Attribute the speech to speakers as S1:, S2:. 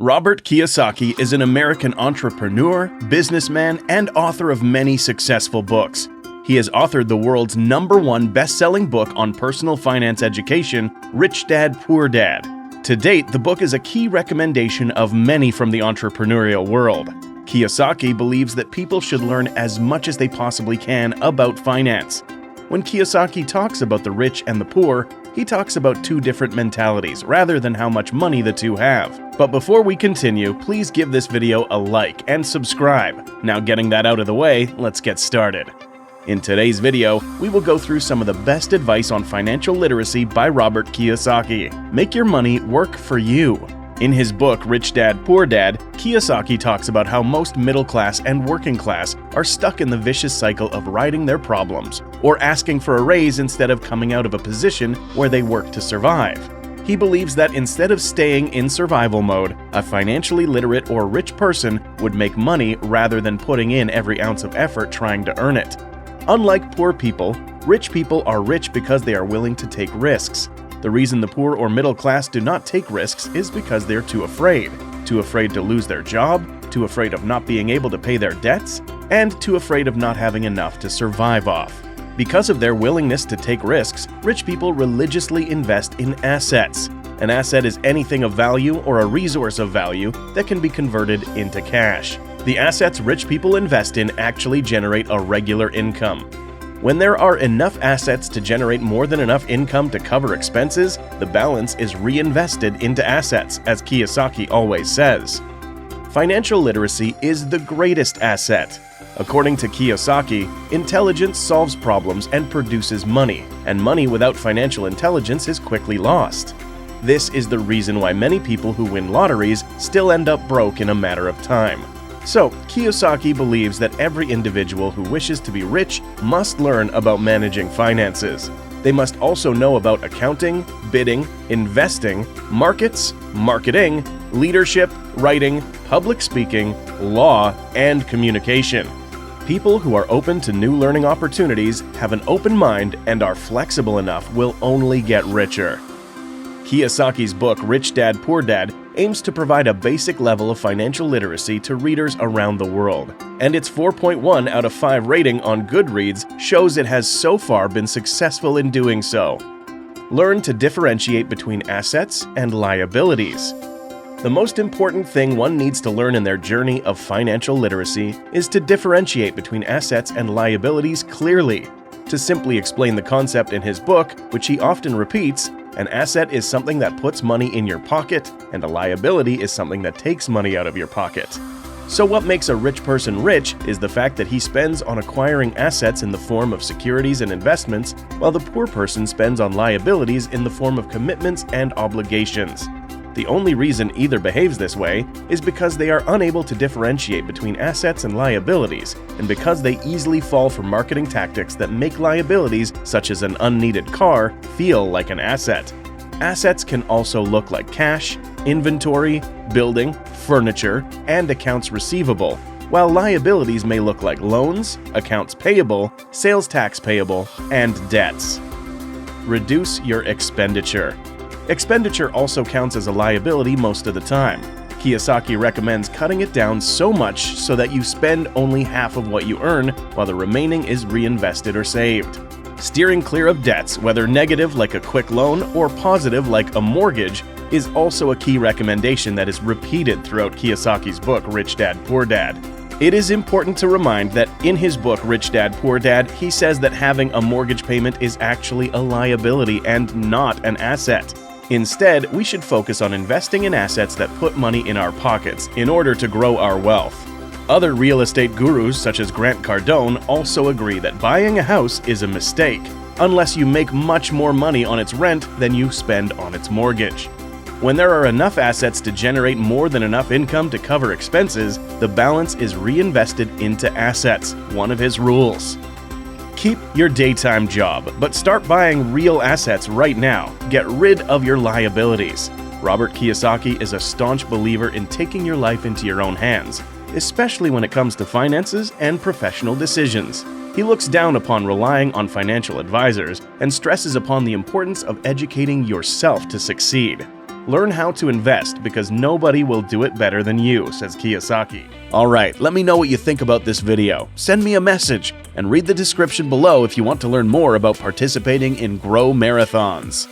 S1: Robert Kiyosaki is an American entrepreneur, businessman, and author of many successful books. He has authored the world's #1 best-selling book on personal finance education, Rich Dad, Poor Dad. To date, the book is a key recommendation of many from the entrepreneurial world. Kiyosaki believes that people should learn as much as they possibly can about finance. When Kiyosaki talks about the rich and the poor, he talks about two different mentalities rather than how much money the two have. But before we continue, please give this video a like and subscribe. Now getting that out of the way, let's get started. In today's video, we will go through some of the best advice on financial literacy by Robert Kiyosaki. Make your money work for you. In his book, Rich Dad, Poor Dad, Kiyosaki talks about how most middle class and working class are stuck in the vicious cycle of riding their problems or asking for a raise instead of coming out of a position where they work to survive. He believes that instead of staying in survival mode, a financially literate or rich person would make money rather than putting in every ounce of effort trying to earn it. Unlike poor people, rich people are rich because they are willing to take risks. The reason the poor or middle class do not take risks is because they're too afraid to lose their job, too afraid of not being able to pay their debts, and too afraid of not having enough to survive off. Because of their willingness to take risks, rich people religiously invest in assets. An asset is anything of value or a resource of value that can be converted into cash. The assets rich people invest in actually generate a regular income. When there are enough assets to generate more than enough income to cover expenses, the balance is reinvested into assets, as Kiyosaki always says. Financial literacy is the greatest asset. According to Kiyosaki, intelligence solves problems and produces money, and money without financial intelligence is quickly lost. This is the reason why many people who win lotteries still end up broke in a matter of time. So, Kiyosaki believes that every individual who wishes to be rich must learn about managing finances. They must also know about accounting, bidding, investing, markets, marketing, leadership, writing, public speaking, law, and communication. People who are open to new learning opportunities, have an open mind, and are flexible enough will only get richer. Kiyosaki's book, Rich Dad, Poor Dad, aims to provide a basic level of financial literacy to readers around the world, and its 4.1 out of 5 rating on Goodreads shows it has so far been successful in doing so. Learn to differentiate between assets and liabilities. The most important thing one needs to learn in their journey of financial literacy is to differentiate between assets and liabilities clearly. To simply explain the concept in his book, which he often repeats, an asset is something that puts money in your pocket, and a liability is something that takes money out of your pocket. So what makes a rich person rich is the fact that he spends on acquiring assets in the form of securities and investments, while the poor person spends on liabilities in the form of commitments and obligations. The only reason either behaves this way is because they are unable to differentiate between assets and liabilities, and because they easily fall for marketing tactics that make liabilities, such as an unneeded car, feel like an asset. Assets can also look like cash, inventory, building, furniture, and accounts receivable, while liabilities may look like loans, accounts payable, sales tax payable, and debts. Reduce your expenditure. Expenditure also counts as a liability most of the time. Kiyosaki recommends cutting it down so much so that you spend only half of what you earn, while the remaining is reinvested or saved. Steering clear of debts, whether negative like a quick loan or positive like a mortgage, is also a key recommendation that is repeated throughout Kiyosaki's book, Rich Dad, Poor Dad. It is important to remind that in his book, Rich Dad, Poor Dad, he says that having a mortgage payment is actually a liability and not an asset. Instead, we should focus on investing in assets that put money in our pockets in order to grow our wealth. Other real estate gurus, such as Grant Cardone, also agree that buying a house is a mistake, unless you make much more money on its rent than you spend on its mortgage. When there are enough assets to generate more than enough income to cover expenses, the balance is reinvested into assets, one of his rules. Keep your daytime job, but start buying real assets right now. Get rid of your liabilities. Robert Kiyosaki is a staunch believer in taking your life into your own hands, especially when it comes to finances and professional decisions. He looks down upon relying on financial advisors and stresses upon the importance of educating yourself to succeed. Learn how to invest because nobody will do it better than you, says Kiyosaki. Alright, let me know what you think about this video. Send me a message and read the description below if you want to learn more about participating in Grow Marathons.